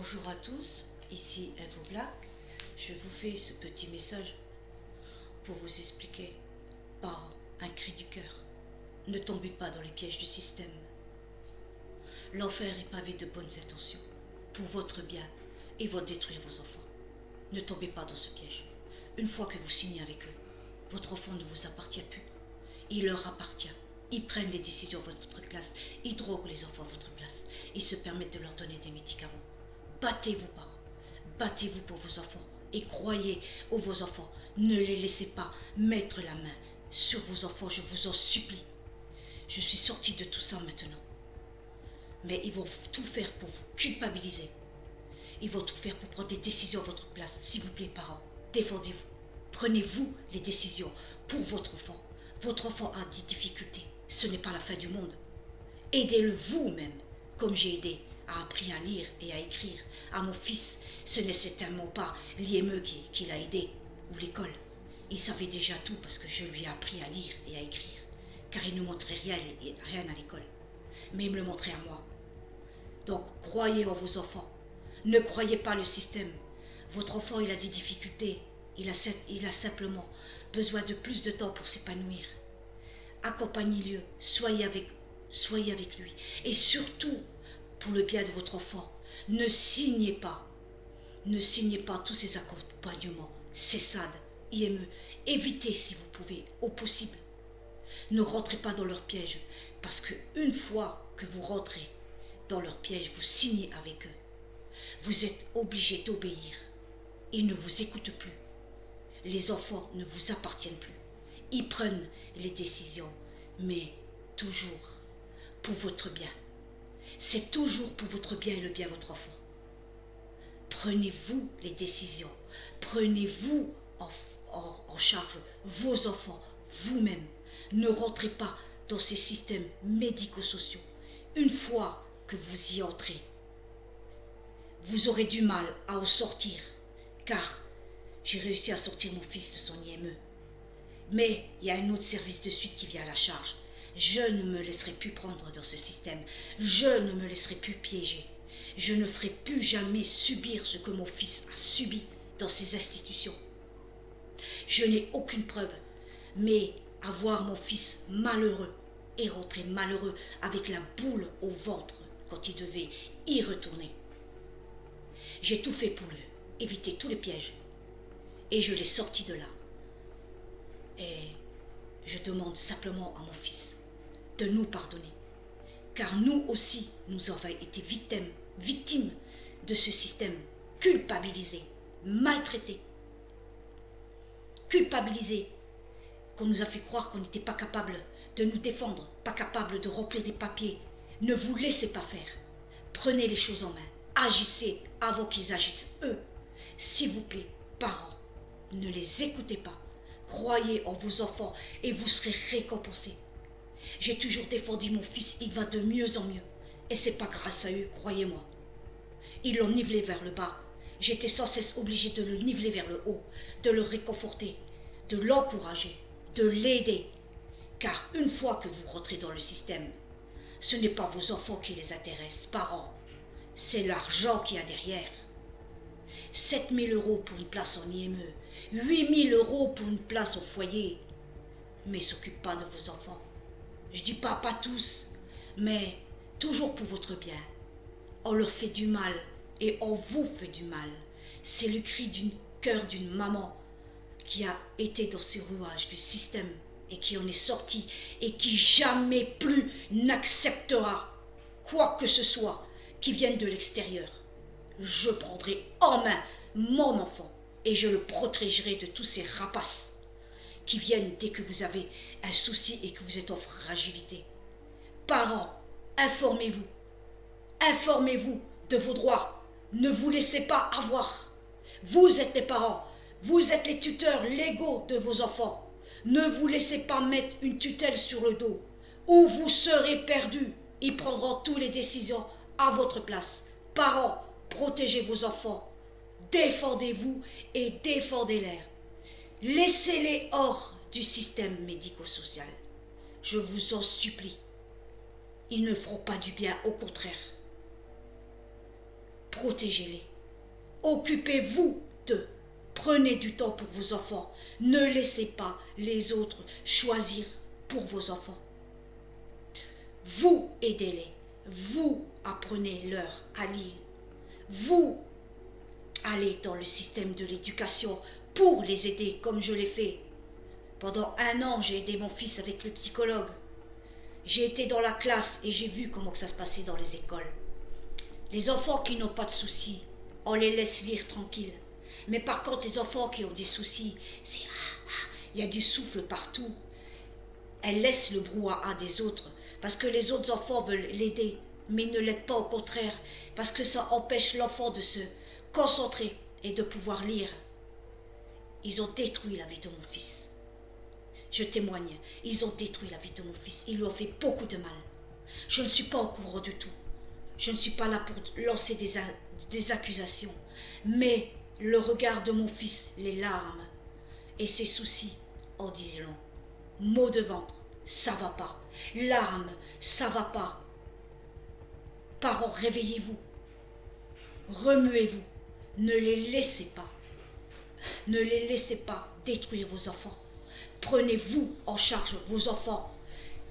Bonjour à tous, ici Evo Black. Je vous fais ce petit message pour vous expliquer par un cri du cœur. Ne tombez pas dans les pièges du système. L'enfer est pavé de bonnes intentions pour votre bien et va détruire vos enfants. Ne tombez pas dans ce piège. Une fois que vous signez avec eux, votre enfant ne vous appartient plus. Il leur appartient. Ils prennent les décisions à votre classe. Ils droguent les enfants à votre place. Ils se permettent de leur donner des médicaments. Battez-vous, parents. Battez-vous pour vos enfants. Et croyez aux vos enfants. Ne les laissez pas mettre la main sur vos enfants. Je vous en supplie. Je suis sortie de tout ça maintenant. Mais ils vont tout faire pour vous culpabiliser. Ils vont tout faire pour prendre des décisions à votre place. S'il vous plaît, parents, défendez-vous. Prenez-vous les décisions pour votre enfant. Votre enfant a des difficultés. Ce n'est pas la fin du monde. Aidez-le vous-même, comme j'ai aidé, a appris à lire et à écrire. À mon fils, ce n'est certainement pas l'IME qui l'a aidé, ou l'école. Il savait déjà tout parce que je lui ai appris à lire et à écrire. Car il ne montrait rien à l'école. Mais il me le montrait à moi. Donc, croyez en vos enfants. Ne croyez pas le système. Votre enfant, il a des difficultés. Il a simplement besoin de plus de temps pour s'épanouir. Accompagnez-le, soyez avec lui. Et surtout, pour le bien de votre enfant, ne signez pas tous ces accompagnements, CESAD, IME. Évitez si vous pouvez, au possible. Ne rentrez pas dans leur piège, parce qu'une fois que vous rentrez dans leur piège, vous signez avec eux. Vous êtes obligé d'obéir. Ils ne vous écoutent plus. Les enfants ne vous appartiennent plus. Ils prennent les décisions, mais toujours pour votre bien. C'est toujours pour votre bien et le bien de votre enfant. Prenez-vous les décisions. Prenez-vous en charge vos enfants, vous-même. Ne rentrez pas dans ces systèmes médico-sociaux. Une fois que vous y entrez, vous aurez du mal à en sortir, car j'ai réussi à sortir mon fils de son IME. Mais il y a un autre service de suite qui vient à la charge. Je ne me laisserai plus prendre dans ce système. Je ne me laisserai plus piéger. Je ne ferai plus jamais subir ce que mon fils a subi dans ces institutions. Je n'ai aucune preuve, mais avoir mon fils malheureux et rentrer malheureux avec la boule au ventre quand il devait y retourner. J'ai tout fait pour lui, éviter tous les pièges. Et je l'ai sorti de là. Et je demande simplement à mon fils de nous pardonner. Car nous aussi, nous avons été victimes de ce système, culpabilisés, maltraités. Culpabilisés, qu'on nous a fait croire qu'on n'était pas capable de nous défendre, pas capable de remplir des papiers. Ne vous laissez pas faire. Prenez les choses en main. Agissez avant qu'ils agissent eux. S'il vous plaît, parents, ne les écoutez pas. Croyez en vos enfants et vous serez récompensés. J'ai toujours défendu mon fils, il va de mieux en mieux. Et c'est pas grâce à eux, croyez-moi. Ils l'ont nivelé vers le bas. J'étais sans cesse obligée de le niveler vers le haut, de le réconforter, de l'encourager, de l'aider. Car une fois que vous rentrez dans le système, ce n'est pas vos enfants qui les intéressent, parents. C'est l'argent qu'il y a derrière. 7 000 € pour une place en IME, 8 000 € pour une place au foyer. Mais ils ne s'occupent pas de vos enfants. Je dis pas tous, mais toujours pour votre bien. On leur fait du mal et on vous fait du mal. C'est le cri du cœur d'une maman qui a été dans ces rouages du système et qui en est sortie et qui jamais plus n'acceptera quoi que ce soit qui vienne de l'extérieur. Je prendrai en main mon enfant et je le protégerai de tous ces rapaces qui viennent dès que vous avez un souci et que vous êtes en fragilité. Parents, informez-vous. Informez-vous de vos droits. Ne vous laissez pas avoir. Vous êtes les parents. Vous êtes les tuteurs légaux de vos enfants. Ne vous laissez pas mettre une tutelle sur le dos ou vous serez perdus. Ils prendront toutes les décisions à votre place. Parents, protégez vos enfants. Défendez-vous et défendez-les. Laissez-les hors du système médico-social. Je vous en supplie. Ils ne feront pas du bien, au contraire. protégez-les. Occupez-vous d'eux. Prenez du temps pour vos enfants. Ne laissez pas les autres choisir pour vos enfants. Vous aidez-les. Vous apprenez-leur à lire. Vous allez dans le système de l'éducation pour les aider comme je l'ai fait. Pendant 1 an, j'ai aidé mon fils avec le psychologue. J'ai été dans la classe et j'ai vu comment ça se passait dans les écoles. Les enfants qui n'ont pas de soucis, on les laisse lire tranquilles. Mais par contre, les enfants qui ont des soucis, c'est il y a du souffle partout. Elles laissent le brouhaha des autres parce que les autres enfants veulent l'aider, mais ils ne l'aident pas, au contraire, parce que ça empêche l'enfant de se concentrer et de pouvoir lire. Ils ont détruit la vie de mon fils. Je témoigne, ils ont détruit la vie de mon fils. Ils lui ont fait beaucoup de mal. Je ne suis pas au courant du tout. Je ne suis pas là pour lancer des accusations. Mais le regard de mon fils, les larmes et ses soucis en disent long. Maux de ventre, ça va pas. Larmes, ça va pas. Parents, réveillez-vous. Remuez-vous. Ne les laissez pas. Ne les laissez pas détruire vos enfants. Prenez-vous en charge vos enfants.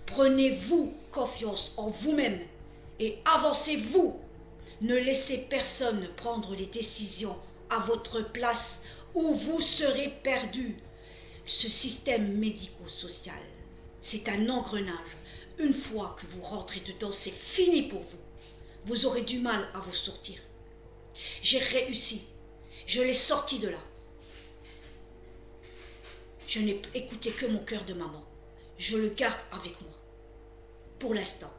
Prenez-vous confiance en vous-même et avancez-vous. Ne laissez personne prendre les décisions à votre place ou vous serez perdu. Ce système médico-social, c'est un engrenage. Une fois que vous rentrez dedans, c'est fini pour vous. Vous aurez du mal à vous sortir. J'ai réussi. Je l'ai sorti de là. Je n'ai écouté que mon cœur de maman. Je le garde avec moi. Pour l'instant.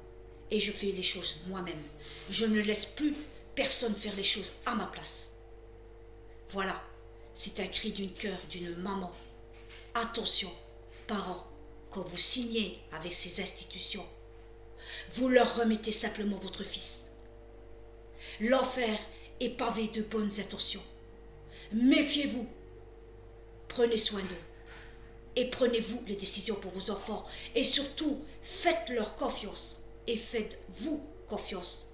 Et je fais les choses moi-même. Je ne laisse plus personne faire les choses à ma place. Voilà. C'est un cri d'une cœur d'une maman. Attention, parents, quand vous signez avec ces institutions, vous leur remettez simplement votre fils. L'enfer est pavé de bonnes intentions. Méfiez-vous. Prenez soin d'eux. Et prenez-vous les décisions pour vos enfants. Et surtout, faites-leur confiance. Et faites-vous confiance.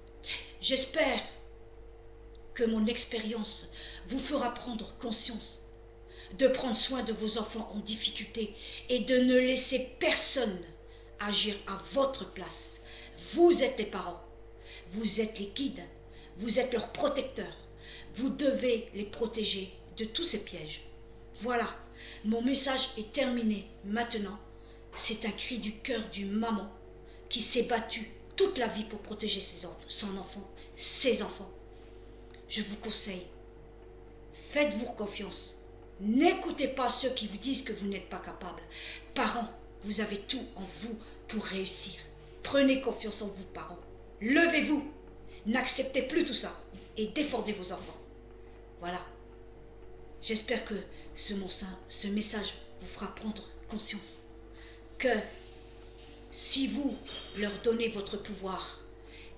J'espère que mon expérience vous fera prendre conscience de prendre soin de vos enfants en difficulté et de ne laisser personne agir à votre place. Vous êtes les parents, vous êtes les guides, vous êtes leurs protecteurs. Vous devez les protéger de tous ces pièges. Voilà, mon message est terminé maintenant. C'est un cri du cœur d'une maman qui s'est battue toute la vie pour protéger son enfant, ses enfants. Je vous conseille, faites-vous confiance. N'écoutez pas ceux qui vous disent que vous n'êtes pas capable. Parents, vous avez tout en vous pour réussir. Prenez confiance en vous, parents. Levez-vous. N'acceptez plus tout ça et défendez vos enfants. Voilà. J'espère que ce message vous fera prendre conscience que si vous leur donnez votre pouvoir,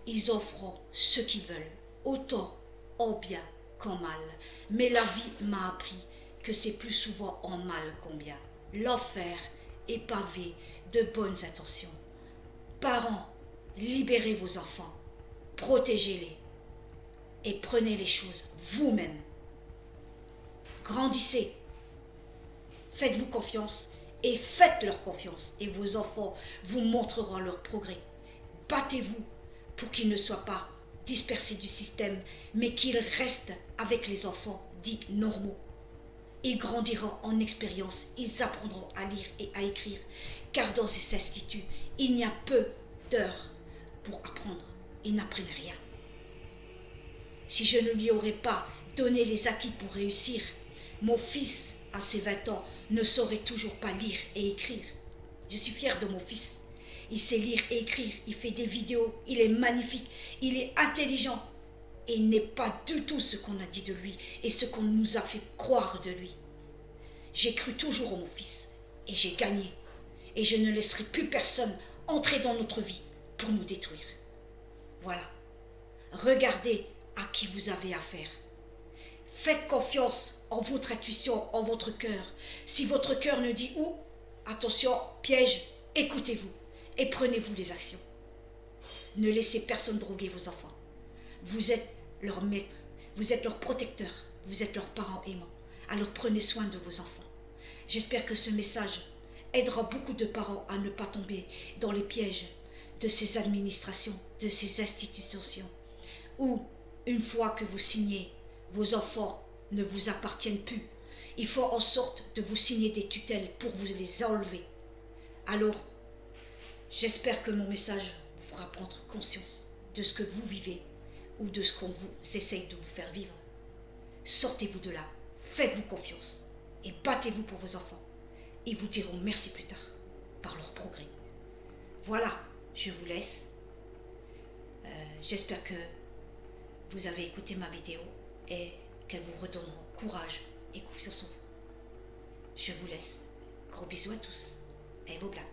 ils en feront ce qu'ils veulent, autant en bien qu'en mal. Mais la vie m'a appris que c'est plus souvent en mal qu'en bien. L'enfer est pavé de bonnes intentions. Parents, libérez vos enfants, protégez-les et prenez les choses vous-même. Grandissez, faites-vous confiance et faites-leur confiance et vos enfants vous montreront leur progrès. Battez-vous pour qu'ils ne soient pas dispersés du système, mais qu'ils restent avec les enfants dits normaux. Ils grandiront en expérience, ils apprendront à lire et à écrire, car dans ces instituts, il y a peu d'heures pour apprendre. Ils n'apprennent rien. Si je ne lui aurais pas donné les acquis pour réussir, mon fils, à ses 20 ans, ne saurait toujours pas lire et écrire. Je suis fière de mon fils. Il sait lire et écrire, il fait des vidéos, il est magnifique, il est intelligent. Et il n'est pas du tout ce qu'on a dit de lui et ce qu'on nous a fait croire de lui. J'ai cru toujours en mon fils et j'ai gagné. Et je ne laisserai plus personne entrer dans notre vie pour nous détruire. Voilà. Regardez à qui vous avez affaire. Faites confiance en votre intuition, en votre cœur. Si votre cœur ne dit où, attention, piège, écoutez-vous et prenez-vous les actions. Ne laissez personne droguer vos enfants. Vous êtes leur maître, vous êtes leur protecteur, vous êtes leurs parents aimants. Alors prenez soin de vos enfants. J'espère que ce message aidera beaucoup de parents à ne pas tomber dans les pièges de ces administrations, de ces institutions, où, une fois que vous signez, vos enfants ne vous appartiennent plus. Il faut en sorte de vous signer des tutelles pour vous les enlever. Alors, j'espère que mon message vous fera prendre conscience de ce que vous vivez ou de ce qu'on vous essaye de vous faire vivre. Sortez-vous de là, faites-vous confiance et battez-vous pour vos enfants. Ils vous diront merci plus tard par leur progrès. Voilà, je vous laisse. J'espère que vous avez écouté ma vidéo et qu'elle vous redonnera courage et confiance en vous. Je vous laisse. Gros bisous à tous. Et vos blagues.